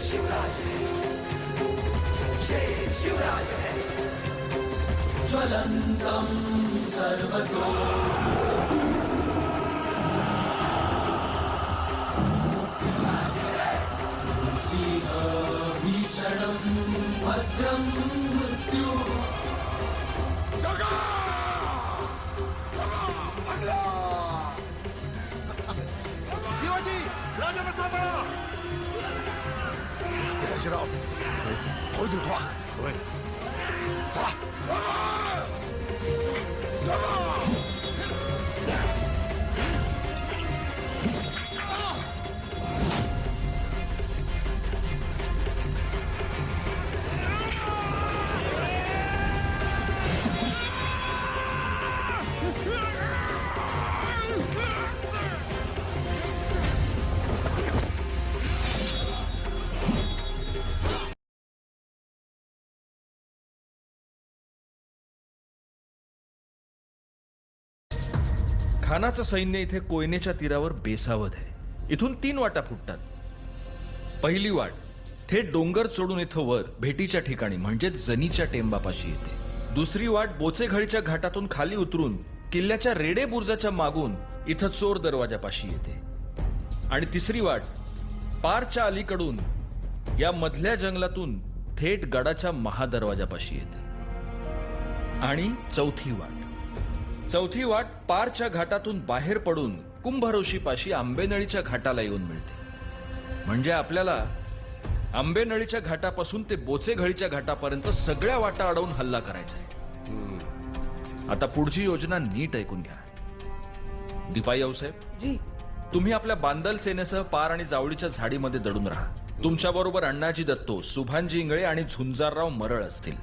शिवराज है, शेर शिवराज है, ज्वलंतम सर्वतो सिंह भीषणं भद्रं मृत्यु। शिवाजी राजाला सांभाळा. शिराव थोडी उठवा. चला. खानाचं सैन्य इथे कोयनेच्या तीरावर बेसावध आहे. इथून 3 वाटा फुटतात. पहिली वाट थेट डोंगर चढून इथं वर भेटीच्या ठिकाणी म्हणजे जनीच्या टेंबापाशी येते. दुसरी वाट बोचेघळीच्या घाटातून खाली उतरून किल्ल्याच्या रेडे बुर्जाच्या मागून इथं चोर दरवाजापाशी येते. आणि तिसरी वाट पारच्या अलीकडून या मधल्या जंगलातून थेट गडाच्या महादरवाजापाशी येते. आणि चौथी वाट पारच्या घाटातून बाहेर पडून कुंभरोशीपाशी आंबेनळीच्या घाटाला येऊन मिळते. म्हणजे आपल्याला आंबेनळीच्या घाटापासून ते बोचेघळीच्या घाटापर्यंत सगळ्या वाटा अडवून हल्ला करायचा आहे. आता पुढची योजना नीट ऐकून घ्या. दीपाई आऊसाहेब जी. तुम्ही आपल्या बांदल सेनेसह पार आणि जावळीच्या झाडीमध्ये दडून राहा. तुमच्या बरोबर अण्णाजी दत्तो, सुभानजी इंगळे आणि झुंजारराव मरळ असतील.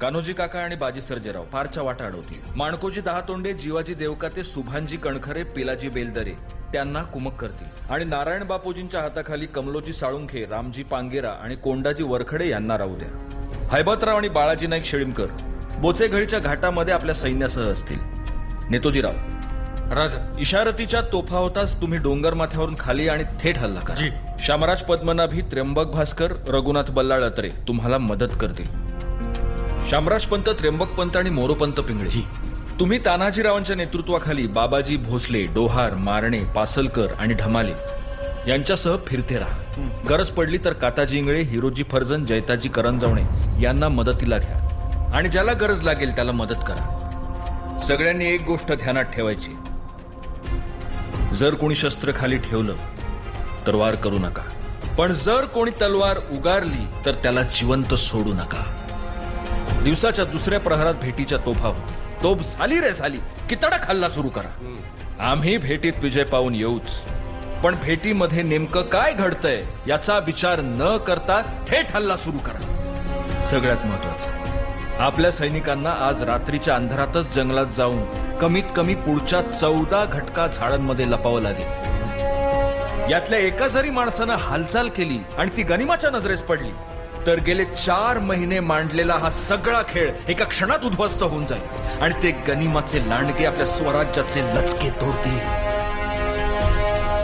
कान्होजी काका आणि बाजी सर्जेराव पारच्या वाटा अडवतील. माणकोजी दहातोंडे, जीवाजी देवकाते, सुभानजी कणखरे, पिलाजी बेलदरे त्यांना कुमक करतील. आणि नारायण बापूजींच्या हाताखाली कमलोजी साळुंखे, रामजी पांगेरा आणि कोंडाजी वरखडे यांना राहू द्या. हैबतराव आणि बाळाजी नाईक शेळीमकर बोचेघळीच्या घाटामध्ये आपल्या सैन्यासह असतील. नेतोजीराव राजा इशारतीच्या तोफा होताच तुम्ही डोंगर माथ्यावरून खाली आणि थेट हल्ला करा. शामराज पद्मनाभी, त्र्यंबक भास्कर, रघुनाथ बल्लाळ अत्रे तुम्हाला मदत करतील. शामराज पंत, त्र्यंबक पंत आणि मोरोपंत पिंगळे तुम्ही तानाजीरावांच्या नेतृत्वाखाली बाबाजी भोसले, डोहार, मारणे, पासलकर आणि ढमाले यांच्यासह फिरते राहा. गरज पडली तर काताजी इंगळे, हिरोजी फर्जन, जैताजी करंजवणे यांना मदतीला घ्या आणि ज्याला गरज लागेल त्याला मदत करा. सगळ्यांनी एक गोष्ट ध्यानात ठेवायची, जर कोणी शस्त्र खाली ठेवलं तर वार करू नका, पण जर कोणी तलवार उगारली तर त्याला जिवंत सोडू नका. दिवसाच्या दुसऱ्या प्रहरात भेटीच्या तोफा होती. तोफ झाली रे झाली की तडक हल्ला सुरू करा. आम्ही भेटीत विजय पाहून येऊच, पण भेटीमध्ये नेमकं काय घडतंय याचा विचार न करता थेट हल्ला सुरू करा. सगळ्यात महत्वाचं, आपल्या सैनिकांना आज रात्रीच्या अंधारातच जंगलात जाऊन कमीत कमी पुढच्या 14 घटका झाडांमध्ये लपावं लागेल. यातल्या एका जरी माणसानं हालचाल केली आणि ती गनिमाच्या नजरेस पडली तर गेले 4 महिने मांडलेला हा सगळा खेळ एका क्षणात उद्ध्वस्त होऊन जाईल आणि ते गनिमाचे लांडगे आपल्या स्वराज्याचे लचके तोडतील.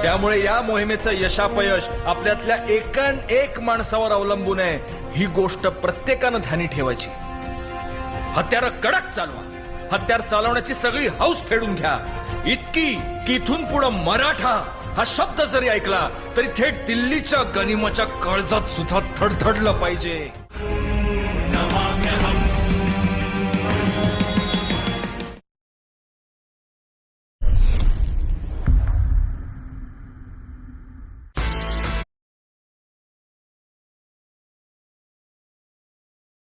त्यामुळे या मोहिमेचं यशापयश आपल्यातल्या एकान एक माणसावर अवलंबून आहे. ही गोष्ट प्रत्येकानं ध्यानी ठेवायची. हत्यारं कडक चालवा. हत्यार चालवण्याची सगळी हौस फेडून घ्या. इतकी की इथून पुढं मराठा हा शब्द जरी ऐकला तरी थेट दिल्लीच्या गनिमाच्या काळजात सुद्धा थडथडलं पाहिजे.